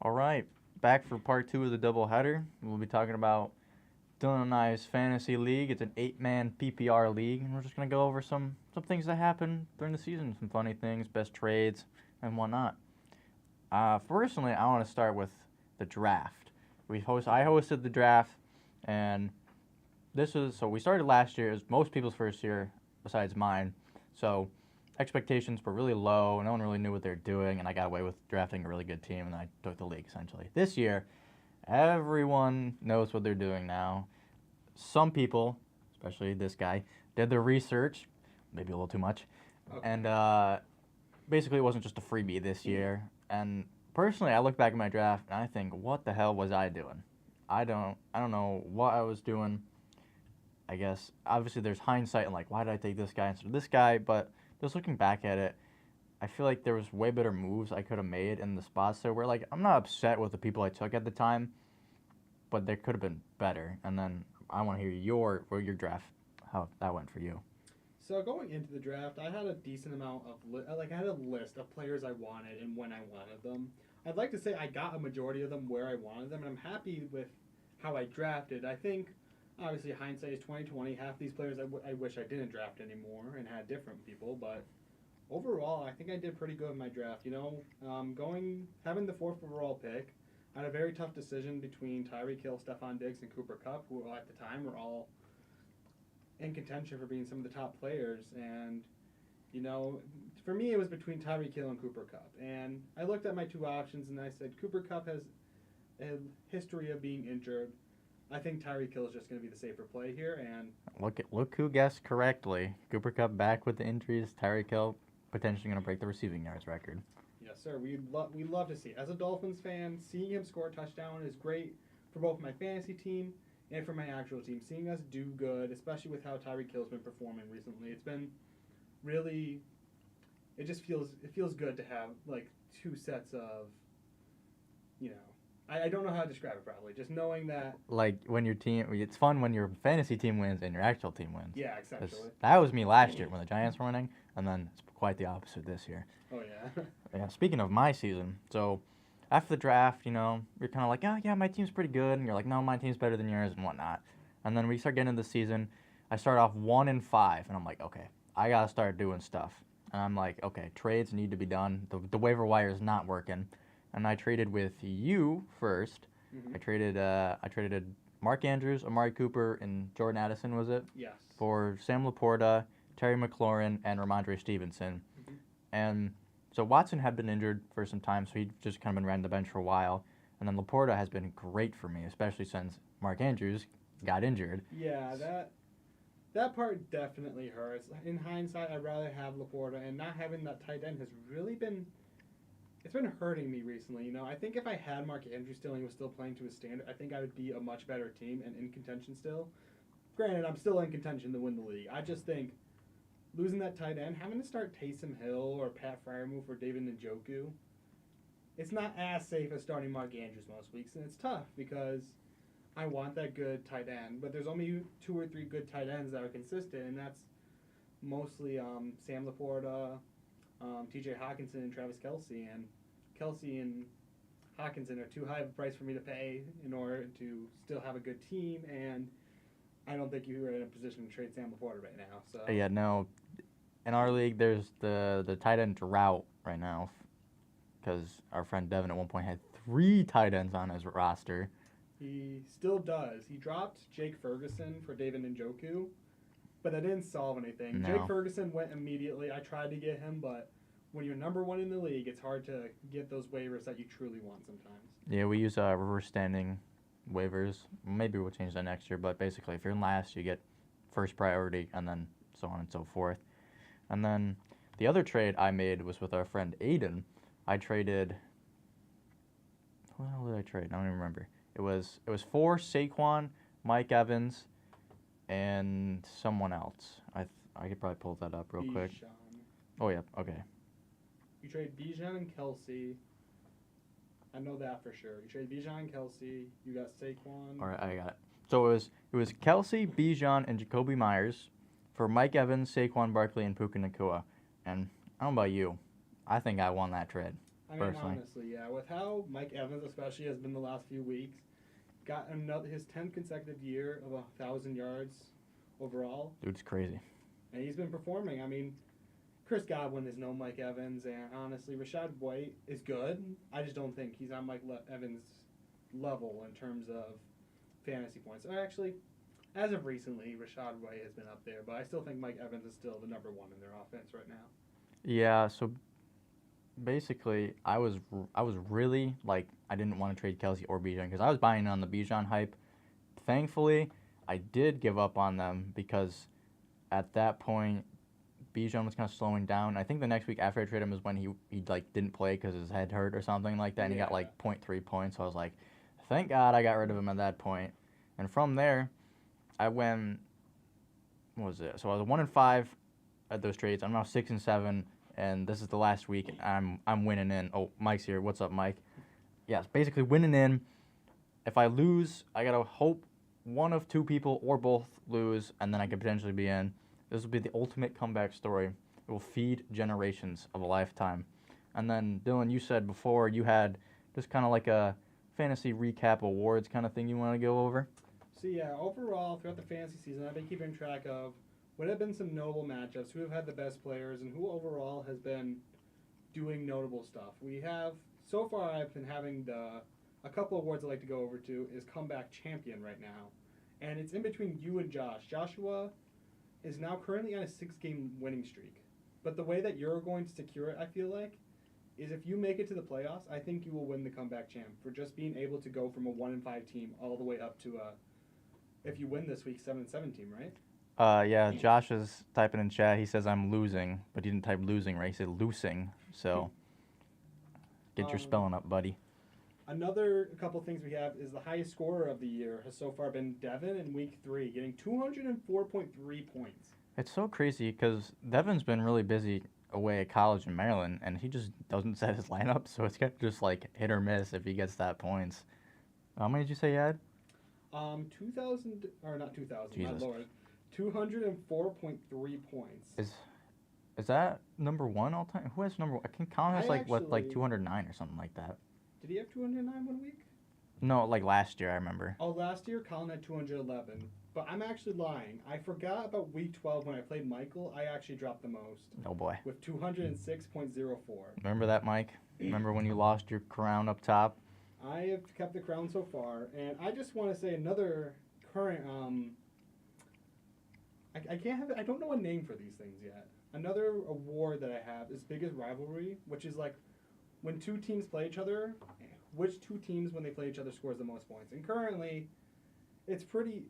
All right, back for part two of the doubleheader. We'll be talking about Dylan and I's fantasy league. It's an 8-man PPR league, and we're just gonna go over some things that happened during the season, some funny things, best trades, and whatnot. Personally, I want to start with the draft. I hosted the draft, and we started last year. It was most people's first year besides mine, so expectations were really low. No one really knew what they were doing, and I got away with drafting a really good team, and I took the league essentially. This year, everyone knows what they're doing now. Some people, especially this guy, did their research, maybe a little too much, Okay. and basically it wasn't just a freebie this year. And personally, I look back at my draft and I think, what the hell was I doing? I don't know what I was doing. I guess obviously there's hindsight and like, why did I take this guy instead of this guy? But just looking back at it, I feel like there was way better moves I could have made in the spots there where like I'm not upset with the people I took at the time, but they could have been better. And then I want to hear your draft, how that went for you. So going into the draft, I had a decent amount of I had a list of players I wanted and when I wanted them. I'd like to say I got a majority of them where I wanted them, and I'm happy with how I drafted. I think obviously hindsight is 2020. Half these players I wish I didn't draft anymore and had different people, but overall I think I did pretty good in my draft. Going having the fourth overall pick, I had a very tough decision between Tyreek Hill, Stephon Diggs, and Cooper Kupp, who at the time were all in contention for being some of the top players. And, you know, for me, it was between Tyreek Hill and Cooper Kupp. And I looked at my two options and I said, Cooper Kupp has a history of being injured. I think Tyreek Hill is just going to be the safer play here. And Look who guessed correctly. Cooper Cup back with the injuries. Tyreek Hill potentially going to break the receiving yards record. yes, sir, we love to see it. As a Dolphins fan, seeing him score a touchdown is great for both my fantasy team and for my actual team. Seeing us do good, especially with how Tyreek Hill's been performing recently, it's been really it feels good to have like two sets of I don't know how to describe it properly. Just knowing that Like when your team, it's fun when your fantasy team wins and your actual team wins. yeah, 'Cause essentially. that was me last year when the Giants were winning, and then it's quite the opposite this year. Oh yeah. Yeah, speaking of my season, so after the draft, you're kind of like, oh yeah, my team's pretty good, and you're like, no, my team's better than yours and whatnot. And then we start getting into the season. I start off 1-5, and I'm like, okay, I gotta start doing stuff. And I'm like, okay, trades need to be done. The waiver wire is not working, and I traded with you first. Mm-hmm. I traded Mark Andrews, Amari Cooper, and Jordan Addison, was it? Yes. For Sam Laporta, Terry McLaurin, and Ramondre Stevenson. Mm-hmm. And so Watson had been injured for some time, so he just kind of been riding the bench for a while. And then Laporta has been great for me, especially since Mark Andrews got injured. Yeah, that part definitely hurts. In hindsight, I'd rather have Laporta, and not having that tight end has really been it's been hurting me recently. I think if I had Mark Andrews still and he was still playing to his standard, I think I would be a much better team and in contention still. Granted, I'm still in contention to win the league. I just think losing that tight end, having to start Taysom Hill or Pat Fryermuth or David Njoku, it's not as safe as starting Mark Andrews most weeks, and it's tough because I want that good tight end, but there's only two or three good tight ends that are consistent, and that's mostly Sam Laporta, T.J. Hawkinson, and Travis Kelsey. And Kelsey and Hawkinson are too high of a price for me to pay in order to still have a good team, and I don't think you are in a position to trade Sam Laporta right now. So Yeah, no. In our league, there's the tight end drought right now because our friend Devin at one point had 3 tight ends on his roster. he still does. He dropped Jake Ferguson for David Njoku, but that didn't solve anything. No. Jake Ferguson went immediately. I tried to get him, but when you're number one in the league, it's hard to get those waivers that you truly want sometimes. Yeah, we use reverse standing waivers. Maybe we'll change that next year, but basically, if you're in last, you get first priority, and then so on and so forth. And then the other trade I made was with our friend Aiden. I traded. Who the hell did I trade? I don't even remember. It was for Saquon, Mike Evans, and someone else. I could probably pull that up real quick. Bijan. Oh yeah, okay. You trade Bijan and Kelsey. I know that for sure. You trade Bijan and Kelsey. You got Saquon. All right, I got it. So it was Kelsey, Bijan, and Jacoby Myers for Mike Evans, Saquon Barkley, and Puka Nakua. And I don't know about you, I think I won that trade. I mean, personally. honestly, yeah. With how Mike Evans, especially, has been the last few weeks, got his 10th consecutive year of 1,000 yards overall, Dude's crazy. and he's been performing. I mean, Chris Godwin is no Mike Evans, and honestly, Rashad White is good. I just don't think he's on Mike Evans' level in terms of fantasy points. Actually, as of recently, Rashad White has been up there, but I still think Mike Evans is still the number one in their offense right now. Yeah, so basically, I was really like I didn't want to trade Kelsey or Bijan because I was buying on the Bijan hype. Thankfully, I did give up on them because at that point, Bijan was kind of slowing down. I think the next week after I traded him was when he like didn't play because his head hurt or something like that, and he got like 0.3 points. So I was like, thank God I got rid of him at that point. And from there, I went. What was it? So I was 1-5 at those trades. I'm now 6-7, and this is the last week. I'm winning in. Oh, Mike's here. What's up, Mike? Yes, basically winning in. If I lose, I gotta hope one of two people or both lose, and then I could potentially be in. This will be the ultimate comeback story. It will feed generations of a lifetime. And then, Dylan, you said before you had just kind of like a fantasy recap awards kind of thing you want to go over. So yeah, overall throughout the fantasy season, I've been keeping track of what have been some notable matchups, who have had the best players, and who overall has been doing notable stuff. We have so far I've been having a couple awards I like to go over to is comeback champion right now, and it's in between you and Josh. Joshua is now currently on a 6-game winning streak, but the way that you're going to secure it, I feel like, is if you make it to the playoffs, I think you will win the comeback champ for just being able to go from a 1-5 team all the way up to a, if you win this week, 7-7 team, right? Yeah, Josh is typing in chat. He says I'm losing, but he didn't type losing, right? He said loosing. So get your spelling up, buddy. Another couple things we have is the highest scorer of the year has so far been Devin in week 3, getting 204.3 points. It's so crazy because Devin's been really busy away at college in Maryland, and he just doesn't set his lineup, so it's kind of just like hit or miss if he gets that points. How many did you say you had? 2,000, or not 2,000, Jesus. my lord, 204.3 points. Is that number one all time? Who has number one? I can count as like 209 or something like that. Did he have 209 one week? No, like last year I remember. Oh, last year Colin had 211. But I'm actually lying. I forgot about week 12 when I played Michael. I actually dropped the most. Oh boy. With 206.04. Remember that, Mike? Remember when you lost your crown up top? I have kept the crown so far, and I just want to say another current I don't know a name for these things yet. Another award that I have is biggest rivalry, which is like when two teams play each other, which two teams when they play each other scores the most points. And currently, it's pretty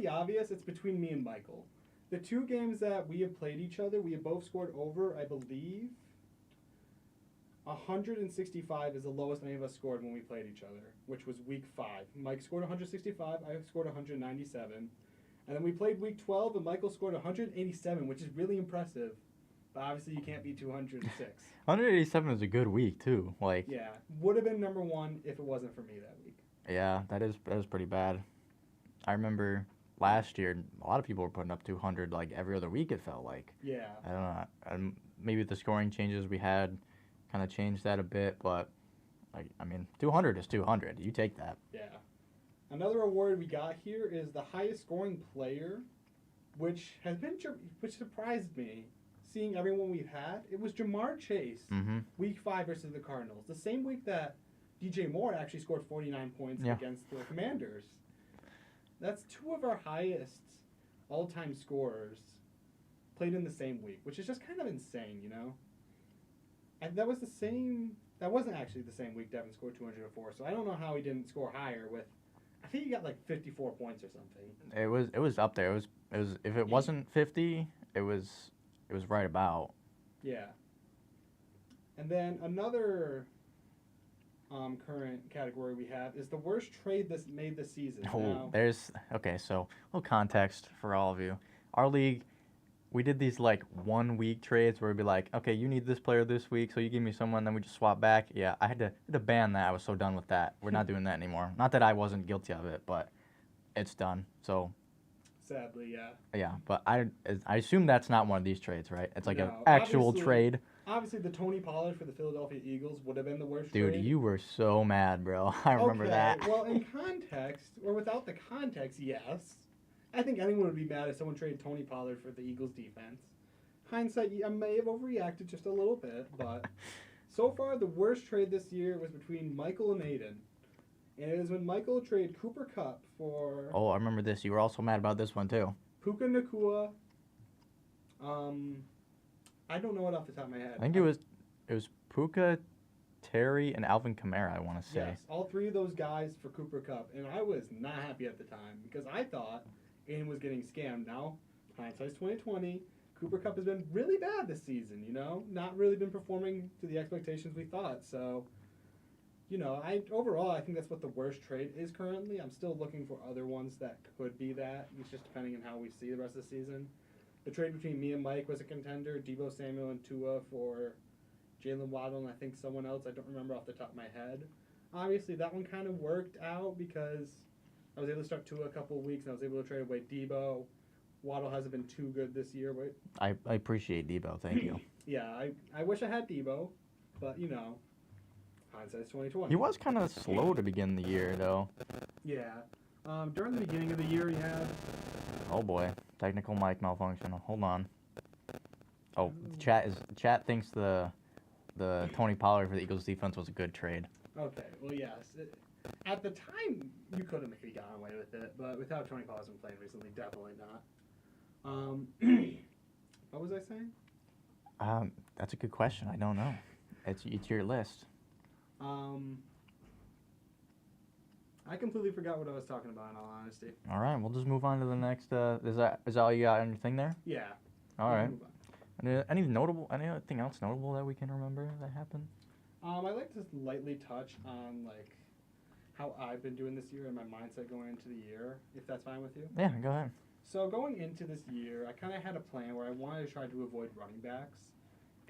obvious. It's between me and Michael. The two games that we have played each other, we have both scored over, I believe, 165 is the lowest any of us scored when we played each other, which was week 5. Mike scored 165, I scored 197. And then we played week 12, and Michael scored 187, which is really impressive. But obviously, you can't beat 206. 187 is a good week too. Like yeah, would have been number one if it wasn't for me that week. Yeah, that is pretty bad. I remember last year, a lot of people were putting up 200 like every other week. It felt like. Yeah. I don't know. Maybe the scoring changes we had kind of changed that a bit, but like I mean, 200 is 200. You take that. Yeah. Another award we got here is the highest scoring player, which surprised me. Seeing everyone we've had, it was Jamar Chase, week 5 versus the Cardinals. The same week that DJ Moore actually scored 49 points against the Commanders. That's two of our highest all-time scorers played in the same week, which is just kind of insane, you know? And that wasn't actually the same week Devin scored 204, so I don't know how he didn't score higher with, I think he got like 54 points or something. It was up there. It was if it wasn't 50, it was right about. Yeah. And then another current category we have is the worst trade that's made this season. Oh, so a little context for all of you. Our league, we did these like 1 week trades where we'd be like, okay, you need this player this week, so you give me someone, then we just swap back. Yeah, I had to ban that. I was so done with that. We're not doing that anymore. Not that I wasn't guilty of it, but it's done. So. Sadly, yeah. Yeah, but I assume that's not one of these trades, right? It's like an actual trade. obviously the Tony Pollard for the Philadelphia Eagles would have been the worst Dude, trade. you were so mad, bro. I remember that. Well, in context, or without the context, yes. I think anyone would be mad if someone traded Tony Pollard for the Eagles defense. Hindsight, I may have overreacted just a little bit, but so far the worst trade this year was between Michael and Aiden. And it was when Michael traded Cooper Kupp for Oh, I remember this. You were also mad about this one, too. Puka Nakua. I don't know it off the top of my head. I think it was Puka, Terry, and Alvin Kamara, I want to say. Yes, all three of those guys for Cooper Kupp. And I was not happy at the time because I thought Aiden was getting scammed. Now, hindsight's 2020. Cooper Kupp has been really bad this season, not really been performing to the expectations we thought. So, overall, I think that's what the worst trade is currently. I'm still looking for other ones that could be that. It's just depending on how we see the rest of the season. The trade between me and Mike was a contender. Deebo Samuel and Tua for Jalen Waddle and I think someone else. I don't remember off the top of my head. Obviously, that one kind of worked out because I was able to start Tua a couple of weeks and I was able to trade away Deebo. Waddle hasn't been too good this year. But I appreciate Deebo. Thank you. Yeah, I wish I had Deebo, but, hindsight's 2020. He was kind of slow to begin the year, though. Yeah. During the beginning of the year, he had... Oh, boy. Technical mic malfunction. Hold on. Oh, chat thinks the Tony Pollard for the Eagles defense was a good trade. Okay, well, yes. At the time, you could have maybe gotten away with it, but without Tony Pollard's been playing recently, definitely not. What was I saying? That's a good question. I don't know. It's your list. I completely forgot what I was talking about, in all honesty. All right, we'll just move on to the next. Is that all you got on your thing there? Yeah. All right. Anything else notable that we can remember that happened? I'd like to lightly touch on how I've been doing this year and my mindset going into the year, if that's fine with you. Yeah, go ahead. So going into this year, I kind of had a plan where I wanted to try to avoid running backs.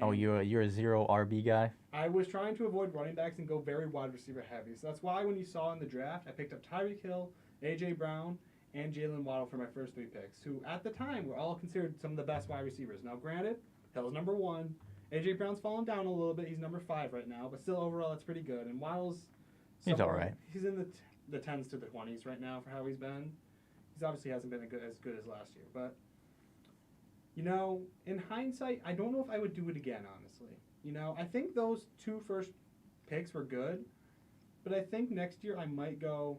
Oh, you're a zero RB guy? I was trying to avoid running backs and go very wide receiver heavy. So that's why when you saw in the draft, I picked up Tyreek Hill, A.J. Brown, and Jalen Waddle for my first three picks, who at the time were all considered some of the best wide receivers. Now, granted, Hill's number 1. A.J. Brown's fallen down a little bit. He's number 5 right now, but still overall it's pretty good. And Waddle's... He's all right. He's in the 10s to the 20s right now for how he's been. He's obviously hasn't been as good as last year, but... in hindsight, I don't know if I would do it again, honestly. I think those 2 first picks were good, but I think next year I might go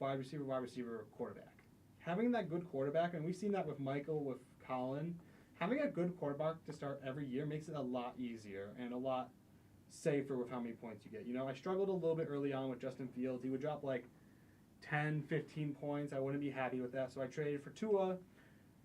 wide receiver, quarterback. Having that good quarterback, and we've seen that with Michael, with Colin, having a good quarterback to start every year makes it a lot easier and a lot safer with how many points you get. I struggled a little bit early on with Justin Fields. He would drop 10, 15 points. I wouldn't be happy with that, so I traded for Tua.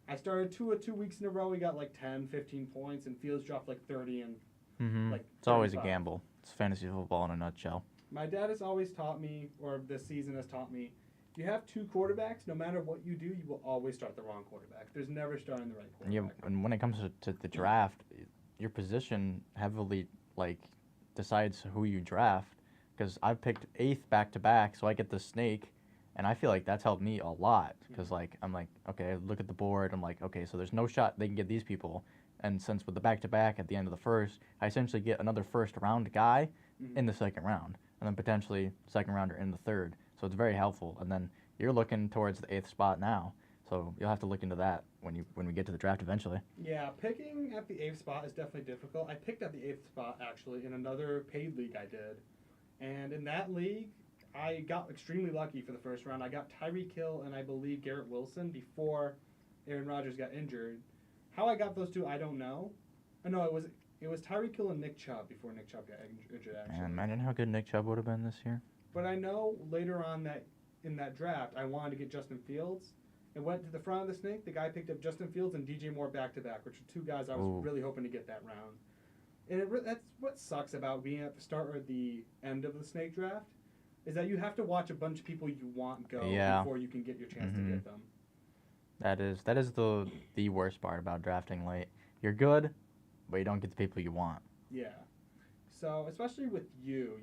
I started Tua 2 weeks in a row. He got 10, 15 points, and Fields dropped 30 and It's always a gamble. It's fantasy football in a nutshell. My dad has always taught me, or this season has taught me, if you have 2 quarterbacks, no matter what you do, you will always start the wrong quarterback. There's never starting the right quarterback. Yeah, and when it comes to the draft, your position heavily decides who you draft. Because I've picked 8th back-to-back, so I get the snake. And I feel like that's helped me a lot because, I'm okay, look at the board. I'm okay, so there's no shot they can get these people. And since with the back-to-back at the end of the first, I essentially get another first-round guy in the second round. And then potentially second rounder in the third. So it's very helpful. And then you're looking towards the 8th spot now. So you'll have to look into that when we get to the draft eventually. Yeah, picking at the 8th spot is definitely difficult. I picked at the 8th spot, actually, in another paid league I did. And in that league... I got extremely lucky for the first round. I got Tyreek Hill and I believe Garrett Wilson before Aaron Rodgers got injured. How I got those 2, I don't know. No, it was Tyreek Hill and Nick Chubb before Nick Chubb got injured, actually. Man, imagine how good Nick Chubb would have been this year. But I know later on that in that draft, I wanted to get Justin Fields. It went to the front of the snake. The guy picked up Justin Fields and DJ Moore back-to-back, which are 2 guys I was really hoping to get that round. And that's what sucks about being at the start or the end of the snake draft. Is that you have to watch a bunch of people you want go before you can get your chance to get them. That is the worst part about drafting late. You're good, but you don't get the people you want. Yeah. So, especially with you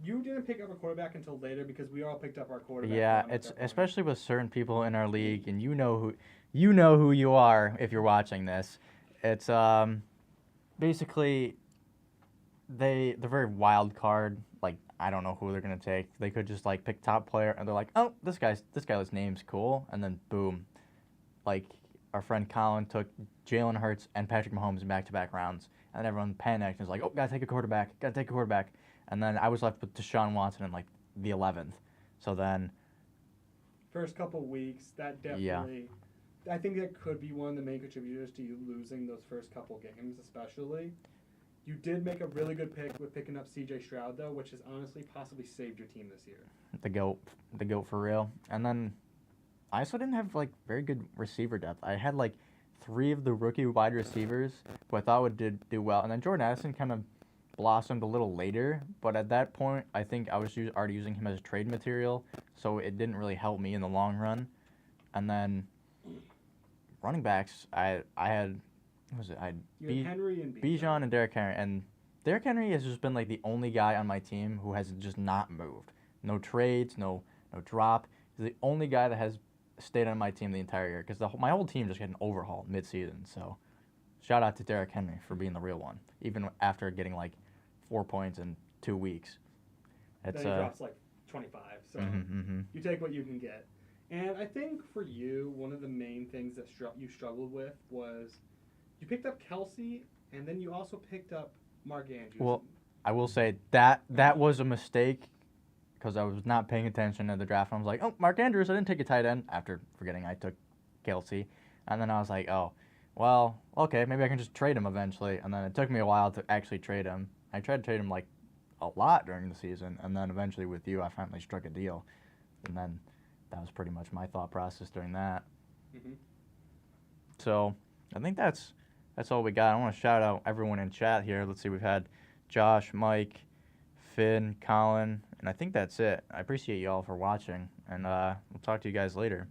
didn't pick up a quarterback until later because we all picked up our quarterback. Yeah, it's especially with certain people in our league, and you know who you are if you're watching this. It's basically they're very wild card. Like I don't know who they're gonna take. They could just like pick top player and they're like, oh, this guy's name's cool, and then boom, like our friend Colin took Jalen Hurts and Patrick Mahomes in back-to-back rounds, and then everyone panicked and was like, oh, gotta take a quarterback, and then I was left with Deshaun Watson in like the 11th. So then First couple weeks, that definitely. I think that could be one of the main contributors to you losing those first couple games, especially. You did make a really good pick with picking up C.J. Stroud, though, which has honestly possibly saved your team this year. the goat for real. And then I also didn't have like very good receiver depth. I had like 3 of the rookie wide receivers who I thought would do well, and then Jordan Addison kind of blossomed a little later. But at that point, I think I was already using him as a trade material, so it didn't really help me in the long run. And then running backs, I had what was it? I had You had Henry and Bijan and Derrick Henry, and Derrick Henry has just been like the only guy on my team who has just not moved. No trades, no drop. He's the only guy that has stayed on my team the entire year because my whole team just got an overhaul mid-season. So shout out to Derrick Henry for being the real one, even after getting like 4 points in 2 weeks. Then he drops like 25. So you take what you can get. And I think for you, one of the main things that you struggled with was you picked up Kelsey, and then you also picked up Mark Andrews. Well, I will say that was a mistake because I was not paying attention to the draft. I was like, oh, Mark Andrews, I didn't take a tight end after forgetting I took Kelsey. And then I was like, oh, well, okay, maybe I can just trade him eventually. And then it took me a while to actually trade him. I tried to trade him like a lot during the season, and then eventually with you, I finally struck a deal. And then that was pretty much my thought process during that. Mm-hmm. So I think that's all we got. I want to shout out everyone in chat here. Let's see, we've had Josh, Mike, Finn, Colin, and I think that's it. I appreciate you all for watching, and we'll talk to you guys later.